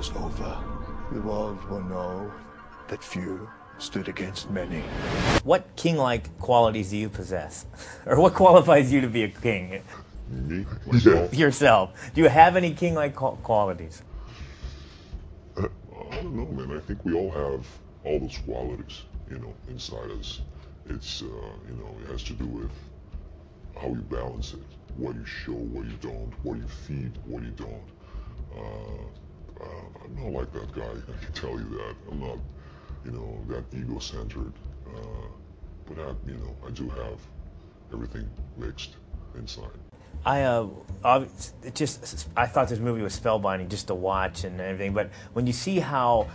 was over, the world will know that few stood against many. What king-like qualities do you possess? Or what qualifies you to be a king? Me? Myself? Yourself. Do you have any king-like qualities? I don't know, man. I think we all have all those qualities, you know, inside us. It's, you know, it has to do with how you balance it, what you show, what you don't, what you feed, what you don't. I'm not like that guy, I can tell you that. I'm not, you know, that ego-centered. But you know, I do have everything mixed inside. I thought this movie was spellbinding just to watch and everything, but when you see how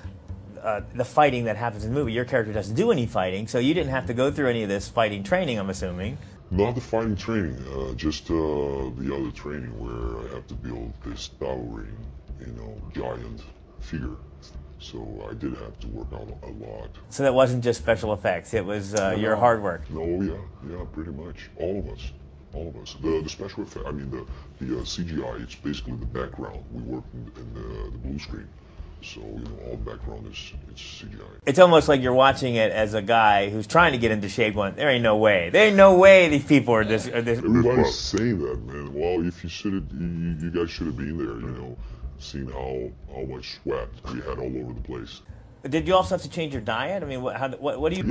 the fighting that happens in the movie, your character doesn't do any fighting, so you didn't have to go through any of this fighting training, I'm assuming. Not the fighting training, just the other training where I have to build this towering, you know, giant figure. So I did have to work out a lot. So that wasn't just special effects, it was your hard work. No, yeah, pretty much. All of us. All of us. The special effect, I mean, the CGI, it's basically the background. We work in the blue screen. So, you know, all the background it's CGI. It's almost like you're watching it as a guy who's trying to get into shape going, there ain't no way. There ain't no way these people are this. Everybody's saying that, man. Well, if you should have, you guys should have been there, you know, seeing how much sweat we had all over the place. Did you also have to change your diet? I mean, what do you?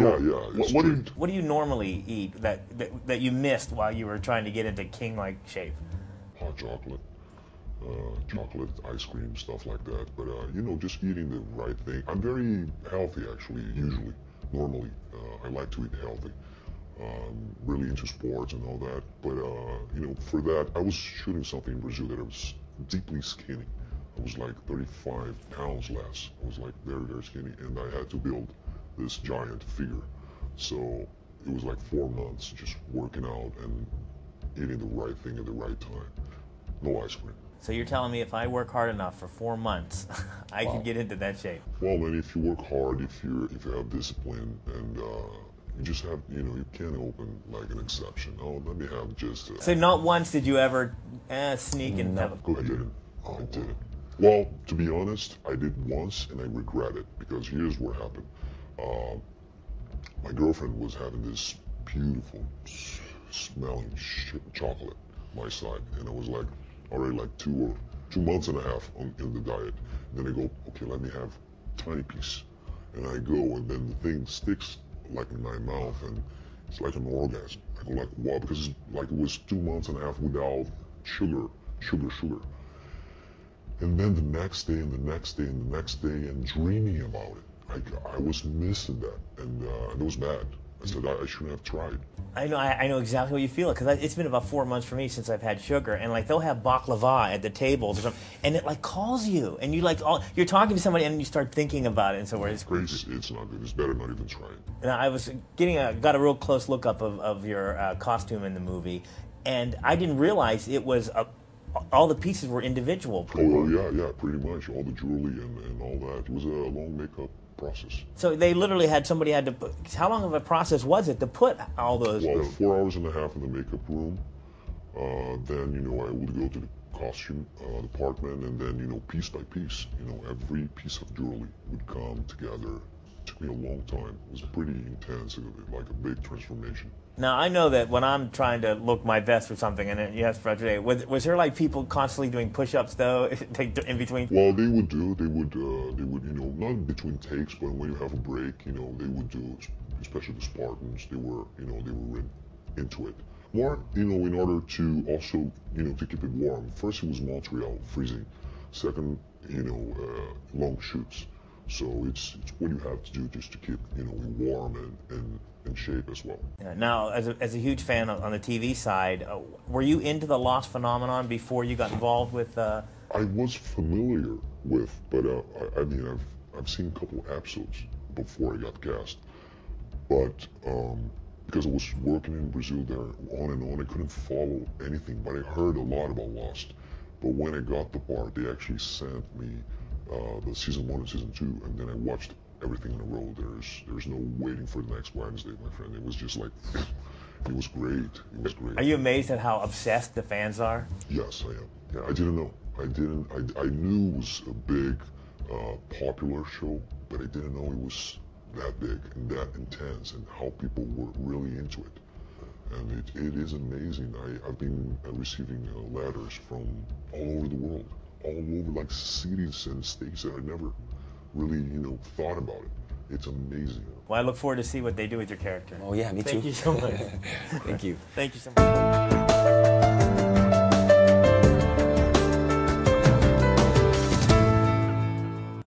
What do you normally eat that you missed while you were trying to get into king-like shape? Hot chocolate, chocolate, ice cream, stuff like that. But you know, just eating the right thing. I'm very healthy, actually. Usually, normally, I like to eat healthy. Really into sports and all that. But you know, for that, I was shooting something in Brazil that I was deeply skinny. I was like 35 pounds less. I was like very, very skinny, and I had to build this giant figure. So it was like 4 months just working out and eating the right thing at the right time. No ice cream. So you're telling me if I work hard enough for 4 months, I can get into that shape? Well, man, if you work hard, if you have discipline, and you just have, you know, you can't open like an exception. Oh, let me have just. So not once did you ever sneak and have I didn't. I didn't. Well, to be honest, I did once and I regret it, because here's what happened. My girlfriend was having this beautiful smelling chocolate on my side, and I was like already like 2 months and a half in the diet. And then I go, okay, let me have a tiny piece, and I go, and then the thing sticks like in my mouth, and it's like an orgasm. I go like, wow, because it's like it was 2 months and a half without sugar. And then the next day and the next day and the next day, and dreaming about it. I was missing that, and it was bad. I said I shouldn't have tried. I know exactly what you feel, because it's been about 4 months for me since I've had sugar, and like they'll have baklava at the tables or something, and it like calls you, and you like you're talking to somebody and you start thinking about it, and so it's crazy. It's not good. It's better not even try it. And I was got a real close look up of your costume in the movie, and I didn't realize it was all the pieces were individual. Oh yeah, pretty much. All the jewelry and all that. It was a long makeup process. So they literally had somebody had to put. How long of a process was it to put all those? Well, 4 hours and a half in the makeup room. Then, you know, I would go to the costume department, and then, you know, piece by piece, you know, every piece of jewelry would come together. It took me a long time. It was pretty intense, like a big transformation. Now, I know that when I'm trying to look my best for something, and you asked for today, was there like people constantly doing push-ups though, in between? Well, they would, you know, not in between takes, but when you have a break, you know, they would do, especially the Spartans, they were into it. More, you know, in order to also, you know, to keep it warm. First, it was Montreal, freezing. Second, you know, long shoots. So it's what you have to do just to keep, you know, warm and in shape as well. Yeah. Now, as a huge fan on the TV side, were you into the Lost phenomenon before you got involved with? I was familiar with, but I mean, I've seen a couple episodes before I got cast, but because I was working in Brazil there on and on, I couldn't follow anything. But I heard a lot about Lost. But when I got the part, they actually sent me the season 1 and season 2, and then I watched everything in a row. There's no waiting for the next Wednesday, my friend. It was just like, it was great. It was great. Are you amazed at how obsessed the fans are? Yes, I am. Yeah, I didn't know. I knew it was a big popular show, but I didn't know it was that big and that intense and how people were really into it. And it is amazing. I've been receiving letters from all over the world, all over like cities and states that I never really, thought about it. It's amazing. Well, I look forward to see what they do with your character. Oh yeah, me too. Thank you so much. Thank you. Thank you so much.